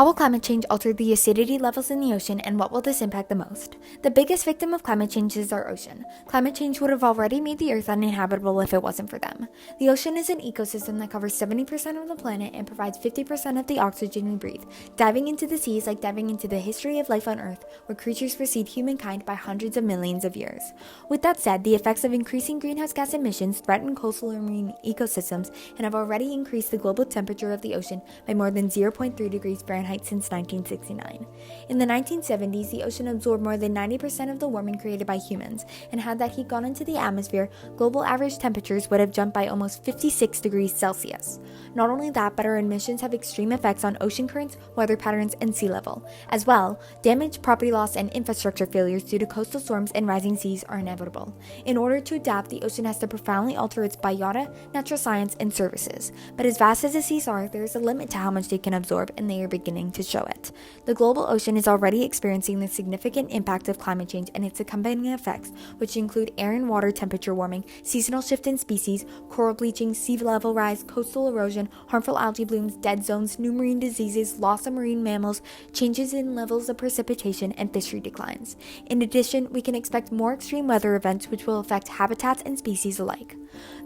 How will climate change alter the acidity levels in the ocean, and what will this impact the most? The biggest victim of climate change is our ocean. Climate change would have already made the Earth uninhabitable if it wasn't for them. The ocean is an ecosystem that covers 70% of the planet and provides 50% of the oxygen we breathe. Diving into the sea is like diving into the history of life on Earth, where creatures precede humankind by hundreds of millions of years. With that said, the effects of increasing greenhouse gas emissions threaten coastal and marine ecosystems and have already increased the global temperature of the ocean by more than 0.3 degrees Fahrenheit since 1969. In the 1970s, the ocean absorbed more than 90% of the warming created by humans, and had that heat gone into the atmosphere, global average temperatures would have jumped by almost 56 degrees Celsius. Not only that, but our emissions have extreme effects on ocean currents, weather patterns, and sea level. As well, damage, property loss, and infrastructure failures due to coastal storms and rising seas are inevitable. In order to adapt, the ocean has to profoundly alter its biota, natural science, and services. But as vast as the seas are, there is a limit to how much they can absorb, and they are beginning to show it. The global ocean is already experiencing the significant impact of climate change and its accompanying effects, which include air and water temperature warming, seasonal shift in species, coral bleaching, sea level rise, coastal erosion, harmful algae blooms, dead zones, new marine diseases, loss of marine mammals, changes in levels of precipitation, and fishery declines. In addition, we can expect more extreme weather events which will affect habitats and species alike.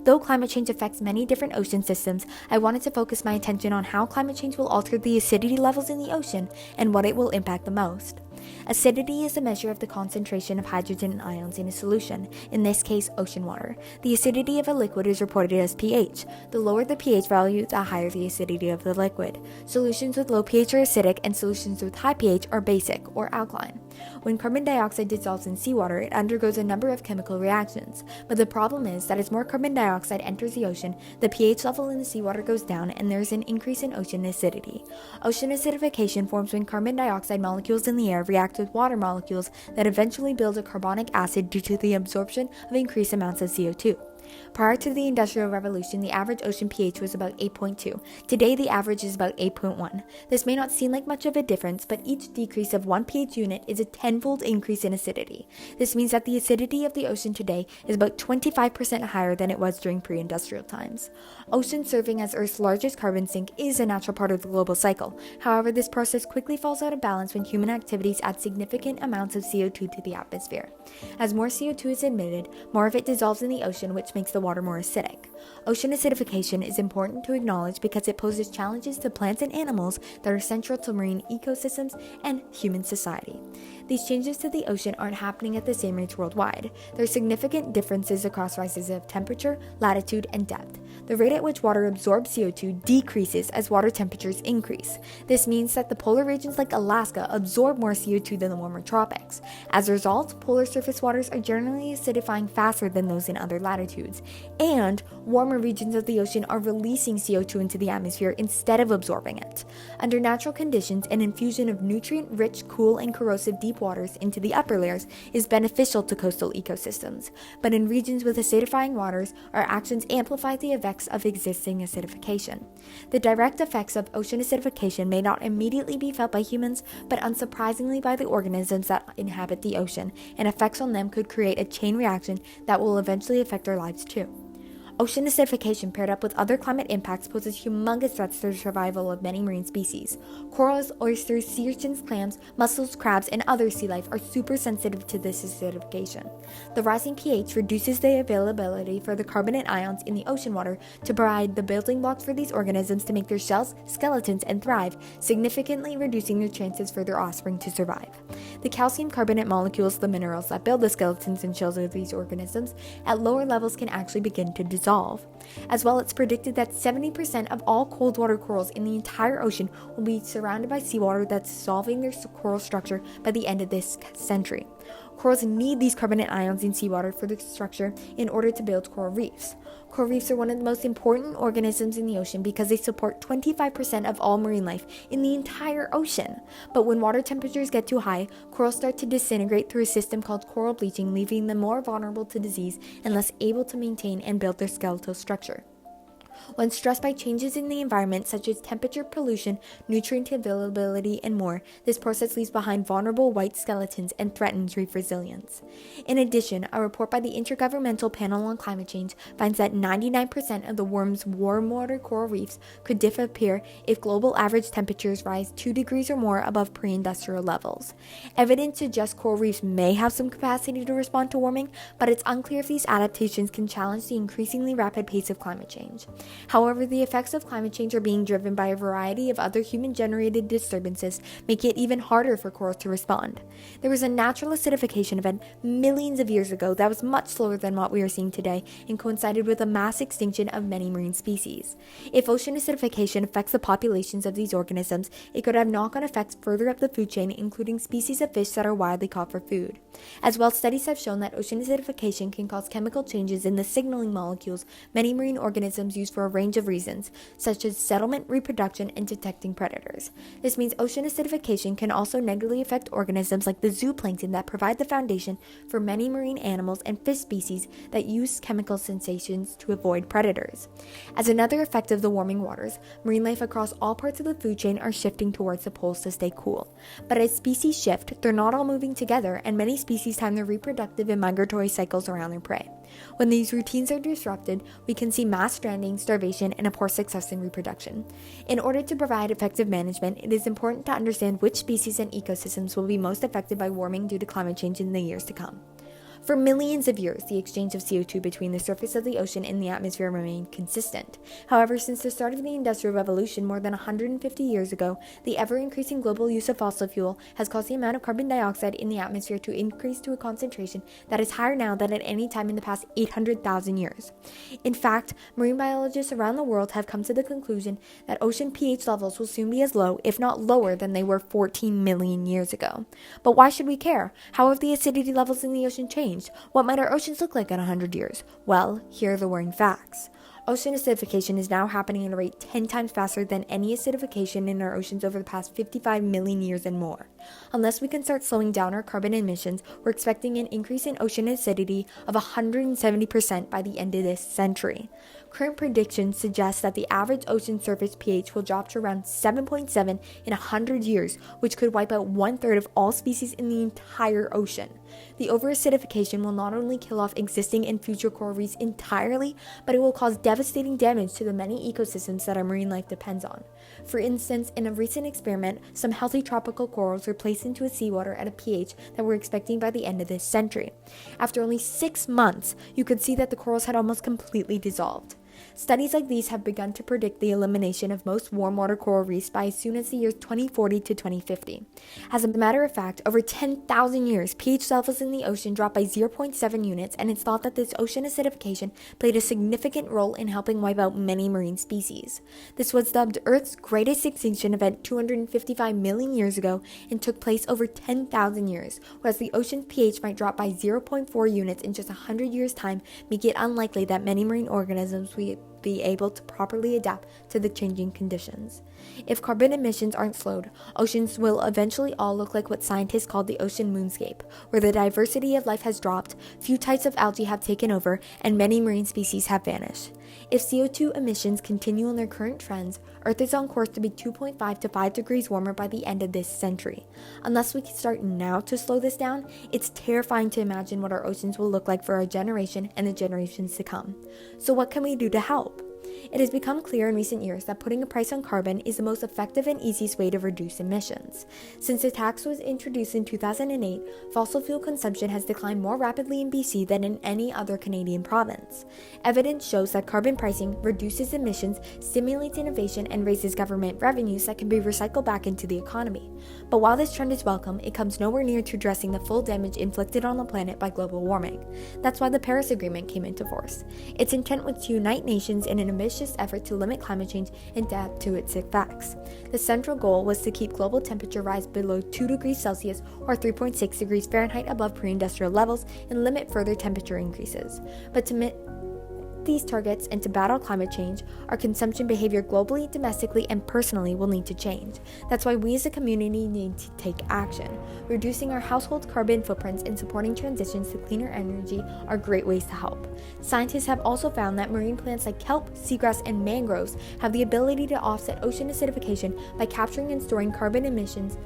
Though climate change affects many different ocean systems, I wanted to focus my attention on how climate change will alter the acidity levels in the ocean and what it will impact the most. Acidity is a measure of the concentration of hydrogen ions in a solution, in this case ocean water. The acidity of a liquid is reported as pH. The lower the pH value, the higher the acidity of the liquid. Solutions with low pH are acidic, and solutions with high pH are basic or alkaline. When carbon dioxide dissolves in seawater, it undergoes a number of chemical reactions. But the problem is that as more carbon dioxide enters the ocean, the pH level in the seawater goes down and there is an increase in ocean acidity. Ocean acidification forms when carbon dioxide molecules in the air react with water molecules that eventually build a carbonic acid due to the absorption of increased amounts of CO2. Prior to the Industrial Revolution, the average ocean pH was about 8.2. Today, the average is about 8.1. This may not seem like much of a difference, but each decrease of 1 pH unit is a tenfold increase in acidity. This means that the acidity of the ocean today is about 25% higher than it was during pre-industrial times. Ocean serving as Earth's largest carbon sink is a natural part of the global cycle. However, this process quickly falls out of balance when human activities add significant amounts of CO2 to the atmosphere. As more CO2 is emitted, more of it dissolves in the ocean, which makes the water more acidic. Ocean acidification is important to acknowledge because it poses challenges to plants and animals that are central to marine ecosystems and human society. These changes to the ocean aren't happening at the same rates worldwide. There are significant differences across rises of temperature, latitude, and depth. The rate at which water absorbs CO2 decreases as water temperatures increase. This means that the polar regions like Alaska absorb more CO2 than the warmer tropics. As a result, polar surface waters are generally acidifying faster than those in other latitudes, and warmer regions of the ocean are releasing CO2 into the atmosphere instead of absorbing it. Under natural conditions, an infusion of nutrient-rich, cool, and corrosive deep waters into the upper layers is beneficial to coastal ecosystems, but in regions with acidifying waters, our actions amplify the effects of existing acidification. The direct effects of ocean acidification may not immediately be felt by humans, but unsurprisingly by the organisms that inhabit the ocean, and effects on them could create a chain reaction that will eventually affect our lives too. Ocean acidification paired up with other climate impacts poses humongous threats to the survival of many marine species. Corals, oysters, sea urchins, clams, mussels, crabs, and other sea life are super sensitive to this acidification. The rising pH reduces the availability for the carbonate ions in the ocean water to provide the building blocks for these organisms to make their shells, skeletons, and thrive, significantly reducing their chances for their offspring to survive. The calcium carbonate molecules, the minerals that build the skeletons and shells of these organisms, at lower levels can actually begin to dissolve. As well, it's predicted that 70% of all cold water corals in the entire ocean will be surrounded by seawater that's dissolving their coral structure by the end of this century. Corals need these carbonate ions in seawater for the structure in order to build coral reefs. Coral reefs are one of the most important organisms in the ocean because they support 25% of all marine life in the entire ocean. But when water temperatures get too high, corals start to disintegrate through a system called coral bleaching, leaving them more vulnerable to disease and less able to maintain and build their skeletal structure. When stressed by changes in the environment such as temperature, pollution, nutrient availability, and more, this process leaves behind vulnerable white skeletons and threatens reef resilience. In addition, a report by the Intergovernmental Panel on Climate Change finds that 99% of the world's warm water coral reefs could disappear if global average temperatures rise 2 degrees or more above pre-industrial levels. Evidence suggests coral reefs may have some capacity to respond to warming, but it's unclear if these adaptations can challenge the increasingly rapid pace of climate change. However, the effects of climate change are being driven by a variety of other human-generated disturbances, making it even harder for corals to respond. There was a natural acidification event millions of years ago that was much slower than what we are seeing today and coincided with a mass extinction of many marine species. If ocean acidification affects the populations of these organisms, it could have knock-on effects further up the food chain, including species of fish that are widely caught for food. As well, studies have shown that ocean acidification can cause chemical changes in the signaling molecules many marine organisms use for a range of reasons, such as settlement, reproduction, and detecting predators. This means ocean acidification can also negatively affect organisms like the zooplankton that provide the foundation for many marine animals and fish species that use chemical sensations to avoid predators. As another effect of the warming waters, marine life across all parts of the food chain are shifting towards the poles to stay cool. But as species shift, they're not all moving together, and many species time their reproductive and migratory cycles around their prey. When these routines are disrupted, we can see mass stranding, starvation, and a poor success in reproduction. In order to provide effective management, it is important to understand which species and ecosystems will be most affected by warming due to climate change in the years to come. For millions of years, the exchange of CO2 between the surface of the ocean and the atmosphere remained consistent. However, since the start of the Industrial Revolution more than 150 years ago, the ever-increasing global use of fossil fuel has caused the amount of carbon dioxide in the atmosphere to increase to a concentration that is higher now than at any time in the past 800,000 years. In fact, marine biologists around the world have come to the conclusion that ocean pH levels will soon be as low, if not lower, than they were 14 million years ago. But why should we care? How have the acidity levels in the ocean changed? What might our oceans look like in 100 years? Well, here are the worrying facts. Ocean acidification is now happening at a rate 10 times faster than any acidification in our oceans over the past 55 million years and more. Unless we can start slowing down our carbon emissions, we're expecting an increase in ocean acidity of 170% by the end of this century. Current predictions suggest that the average ocean surface pH will drop to around 7.7 in 100 years, which could wipe out 1/3 of all species in the entire ocean. The over-acidification will not only kill off existing and future coral reefs entirely, but it will cause devastating damage to the many ecosystems that our marine life depends on. For instance, in a recent experiment, some healthy tropical corals were placed into seawater at a pH that we're expecting by the end of this century. After only 6 months, you could see that the corals had almost completely dissolved. Studies like these have begun to predict the elimination of most warm water coral reefs by as soon as the years 2040 to 2050. As a matter of fact, over 10,000 years, pH levels in the ocean dropped by 0.7 units, and it's thought that this ocean acidification played a significant role in helping wipe out many marine species. This was dubbed Earth's greatest extinction event 255 million years ago and took place over 10,000 years, whereas the ocean's pH might drop by 0.4 units in just 100 years' time, making it unlikely that many marine organisms will be able to properly adapt to the changing conditions. If carbon emissions aren't slowed, oceans will eventually all look like what scientists call the ocean moonscape, where the diversity of life has dropped, few types of algae have taken over, and many marine species have vanished. If CO2 emissions continue on their current trends, Earth is on course to be 2.5 to 5 degrees warmer by the end of this century. Unless we can start now to slow this down, it's terrifying to imagine what our oceans will look like for our generation and the generations to come. So what can we do to help? It has become clear in recent years that putting a price on carbon is the most effective and easiest way to reduce emissions. Since the tax was introduced in 2008, fossil fuel consumption has declined more rapidly in BC than in any other Canadian province. Evidence shows that carbon pricing reduces emissions, stimulates innovation, and raises government revenues that can be recycled back into the economy. But while this trend is welcome, it comes nowhere near to addressing the full damage inflicted on the planet by global warming. That's why the Paris Agreement came into force. Its intent was to unite nations in an ambitious effort to limit climate change and adapt to its effects. The central goal was to keep global temperature rise below 2 degrees Celsius or 3.6 degrees Fahrenheit above pre-industrial levels and limit further temperature increases. But to meet these targets and to battle climate change, our consumption behavior globally, domestically, and personally will need to change. That's why we as a community need to take action. Reducing our household carbon footprints and supporting transitions to cleaner energy are great ways to help. Scientists have also found that marine plants like kelp, seagrass, and mangroves have the ability to offset ocean acidification by capturing and storing carbon emissions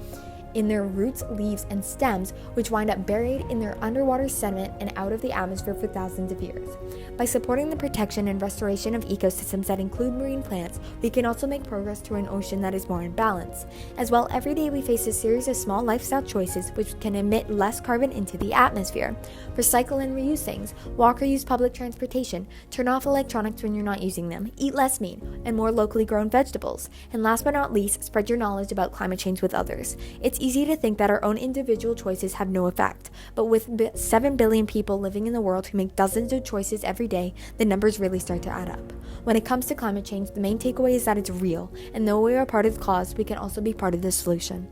in their roots, leaves, and stems, which wind up buried in their underwater sediment and out of the atmosphere for thousands of years. By supporting the protection and restoration of ecosystems that include marine plants, we can also make progress to an ocean that is more in balance. As well, every day we face a series of small lifestyle choices which can emit less carbon into the atmosphere. Recycle and reuse things, walk or use public transportation, turn off electronics when you're not using them, eat less meat, and more locally grown vegetables. And last but not least, spread your knowledge about climate change with others. It's easy to think that our own individual choices have no effect, but with 7 billion people living in the world who make dozens of choices every day, the numbers really start to add up. When it comes to climate change, the main takeaway is that it's real, and though we are part of the cause, we can also be part of the solution.